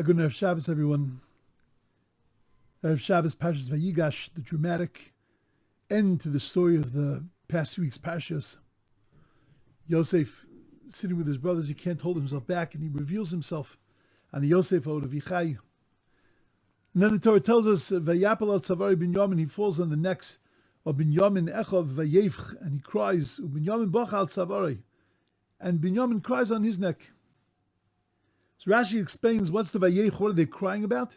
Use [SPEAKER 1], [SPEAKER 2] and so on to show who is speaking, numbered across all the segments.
[SPEAKER 1] A good Erev Shabbos, everyone. Erev Shabbos, Parshas Vayigash, the dramatic end to the story of the past week's Parshas. Yosef, sitting with his brothers, he can't hold himself back, and he reveals himself on the Yosef ode of Yichai. And then the Torah tells us, Vayapel al Tzavari Binyamin, he falls on the necks of Binyamin Echov Vayevch, and he cries, Binyamin Bocha al Tzavari, and Binyamin cries on his neck. So Rashi explains, what's the Vayevch, what are they crying about?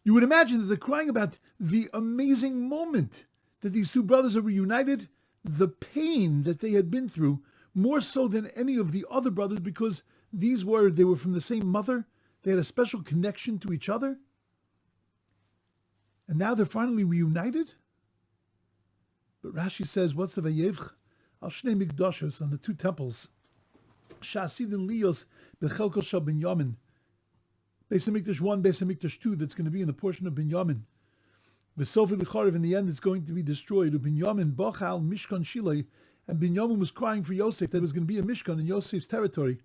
[SPEAKER 1] You would imagine that they're crying about the amazing moment that these two brothers are reunited, the pain that they had been through, more so than any of the other brothers, because they were from the same mother, they had a special connection to each other, and now they're finally reunited? But Rashi says, what's the Vayevch? Al Shnei Mikdashos, on the two temples, Sha'asidin Liyos Bechelko Shel Binyamin, Beis HaMikdash 1, Beis HaMikdash 2, that's going to be in the portion of Binyamin. The Selfie Licharev, in the end, it's going to be destroyed. Binyamin Bochal Mishkan Shilei, and Binyamin was crying for Yosef that it was going to be a Mishkan in Yosef's territory.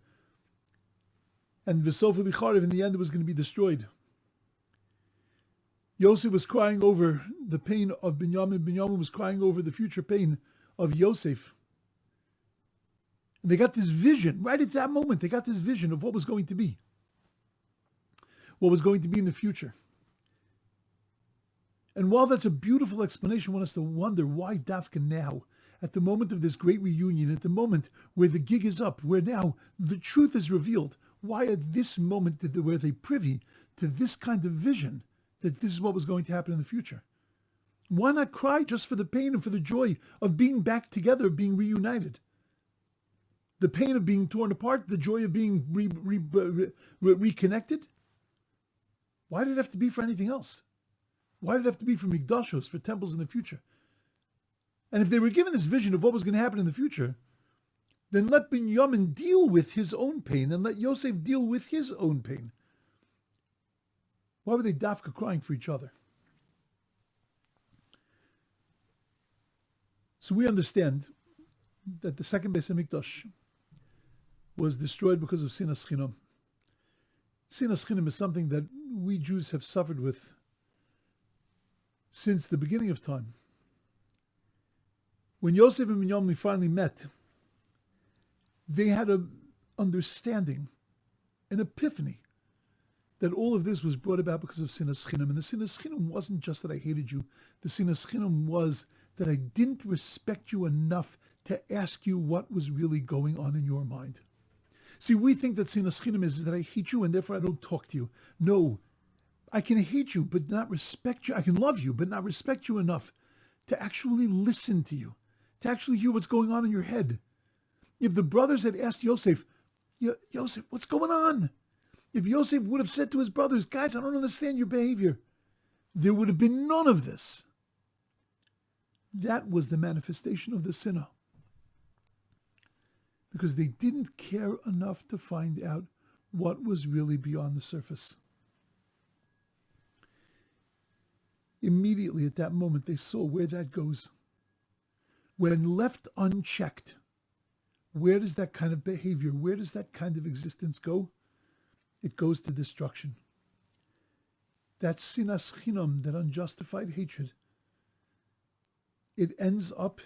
[SPEAKER 1] And the Selfie Licharev, in the end, it was going to be destroyed. Yosef was crying over the pain of Binyamin. Binyamin was crying over the future pain of Yosef. And they got this vision, right at that moment, they got this vision of what was going to be. What was going to be in the future. And while that's a beautiful explanation, I want us to wonder why Dafka now, at the moment of this great reunion, at the moment where the gig is up, where now the truth is revealed, why at this moment were they privy to this kind of vision, that this is what was going to happen in the future? Why not cry just for the pain and for the joy of being back together, of being reunited? The pain of being torn apart, the joy of being reconnected? Why did it have to be for anything else? Why did it have to be for Mikdashos, for temples in the future? And if they were given this vision of what was going to happen in the future, then let Binyamin deal with his own pain and let Yosef deal with his own pain. Why were they dafka crying for each other? So we understand that the second Beis HaMikdash was destroyed because of Sinas Chinam. Sinas Chinam is something that we Jews have suffered with since the beginning of time. When Yosef and Binyamin finally met, they had an understanding, an epiphany, that all of this was brought about because of Sinas Chinam. And the Sinas Chinam wasn't just that I hated you. The Sinas Chinam was that I didn't respect you enough to ask you what was really going on in your mind. See, we think that Sinas Chinam is that I hate you and therefore I don't talk to you. No, I can hate you but not respect you. I can love you but not respect you enough to actually listen to you, to actually hear what's going on in your head. If the brothers had asked Yosef, Yosef, what's going on? If Yosef would have said to his brothers, guys, I don't understand your behavior, there would have been none of this. That was the manifestation of the sinner. Because they didn't care enough to find out what was really beyond the surface. Immediately at that moment, they saw where that goes. When left unchecked, where does that kind of behavior, where does that kind of existence go? It goes to destruction. That sinas chinam, that unjustified hatred, it ends up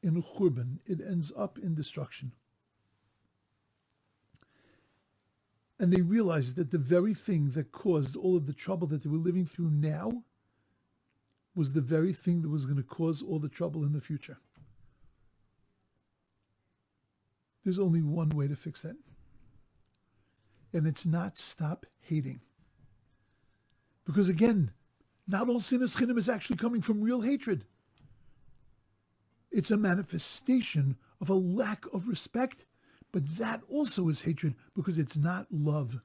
[SPEAKER 1] in churban, it ends up in destruction. And they realized that the very thing that caused all of the trouble that they were living through now was the very thing that was going to cause all the trouble in the future. There's only one way to fix that. And it's not stop hating. Because again, not all sinas chinam is actually coming from real hatred. It's a manifestation of a lack of respect, but that also is hatred because it's not love.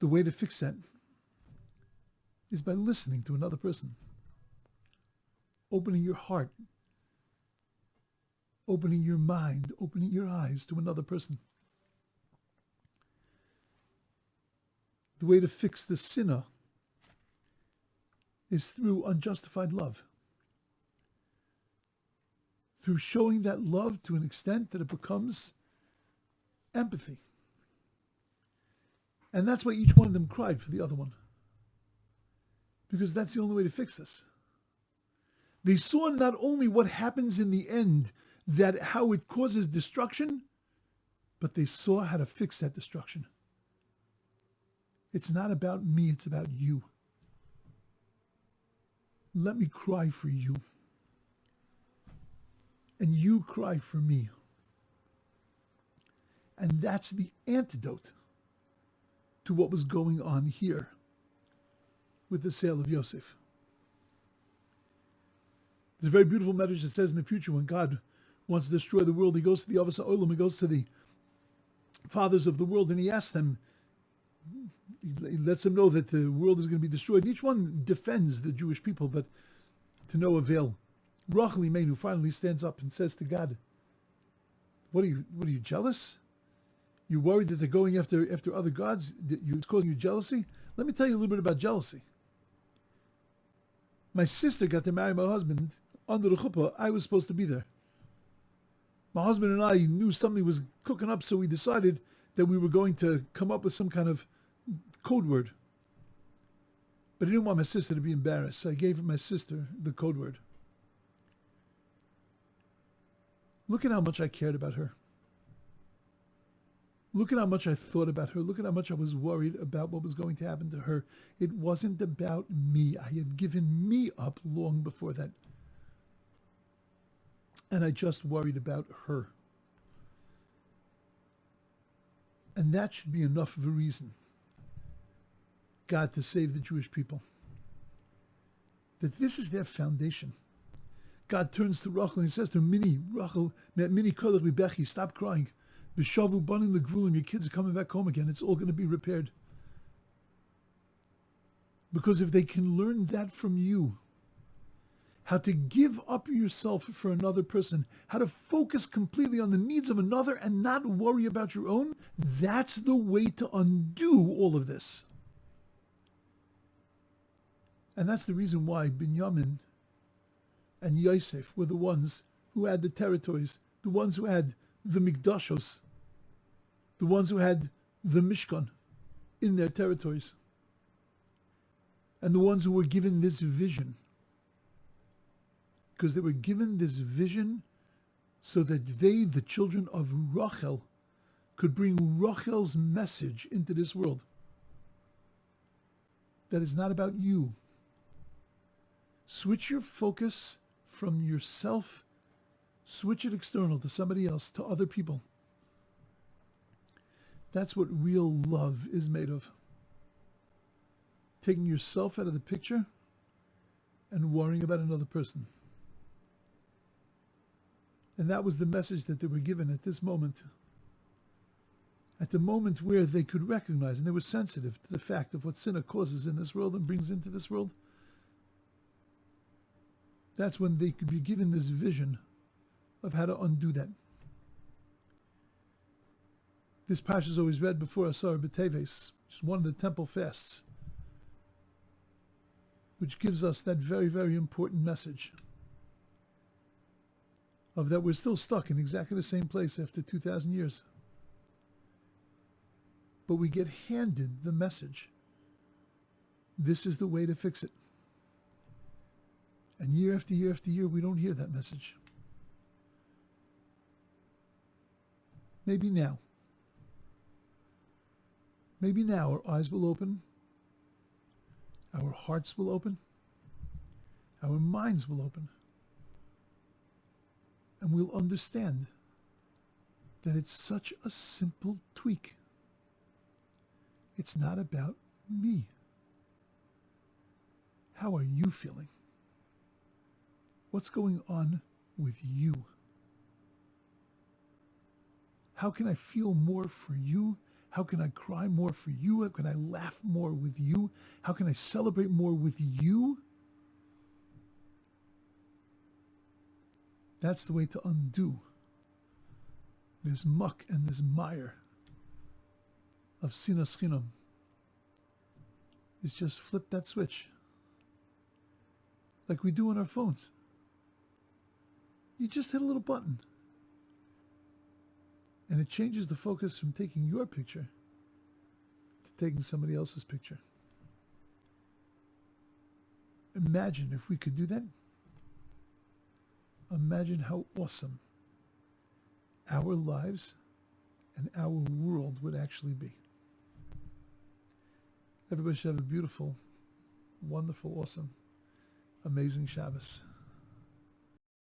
[SPEAKER 1] The way to fix that is by listening to another person, opening your heart, opening your mind, opening your eyes to another person. The way to fix the sinner is through unjustified love. Through showing that love to an extent that it becomes empathy. And that's why each one of them cried for the other one. Because that's the only way to fix this. They saw not only what happens in the end, that how it causes destruction, but they saw how to fix that destruction. It's not about me, it's about you. Let me cry for you. And you cry for me. And that's the antidote to what was going on here with the sale of Yosef. There's a very beautiful message that says in the future when God wants to destroy the world, he goes to the Avos HaOlam, he goes to the fathers of the world, and he asks them, he lets them know that the world is going to be destroyed. And each one defends the Jewish people, but to no avail. Rachel Imenu finally stands up and says to God, what are you jealous? You're worried that they're going after other gods? It's causing you jealousy? Let me tell you a little bit about jealousy. My sister got to marry my husband under the chuppah. I was supposed to be there. My husband and I knew something was cooking up, so we decided that we were going to come up with some kind of code word. But I didn't want my sister to be embarrassed, so I gave my sister the code word. Look at how much I cared about her. Look at how much I thought about her. Look at how much I was worried about what was going to happen to her. It wasn't about me. I had given me up long before that. And I just worried about her. And that should be enough of a reason, God, to save the Jewish people. That this is their foundation. God turns to Rachel and he says to Mini, Rachel, Mini kolach libechi, stop crying. V'shavu banim legvulim, your kids are coming back home again. It's all going to be repaired. Because if they can learn that from you, how to give up yourself for another person, how to focus completely on the needs of another and not worry about your own, that's the way to undo all of this. And that's the reason why Binyamin and Yosef were the ones who had the territories, the ones who had the Mikdashos, the ones who had the Mishkan in their territories, and the ones who were given this vision. Because they were given this vision so that they, the children of Rachel, could bring Rachel's message into this world. That is not about you. Switch your focus from yourself, switch it external to somebody else, to other people. That's what real love is made of. Taking yourself out of the picture and worrying about another person. And that was the message that they were given at this moment. At the moment where they could recognize, and they were sensitive to the fact of what sin causes in this world and brings into this world. That's when they could be given this vision of how to undo that. This Parsha is always read before Asar B'Teves, which is one of the temple fasts, which gives us that very, very important message of that we're still stuck in exactly the same place after 2,000 years. But we get handed the message. This is the way to fix it. And year after year after year, we don't hear that message. Maybe now. Maybe now our eyes will open, our hearts will open, our minds will open, and we'll understand that it's such a simple tweak. It's not about me. How are you feeling? What's going on with you? How can I feel more for you? How can I cry more for you? How can I laugh more with you? How can I celebrate more with you? That's the way to undo this muck and this mire of sinas chinam. Is just flip that switch. Like we do on our phones. You just hit a little button. And it changes the focus from taking your picture to taking somebody else's picture. Imagine if we could do that. Imagine how awesome our lives and our world would actually be. Everybody should have a beautiful, wonderful, awesome, amazing Shabbos.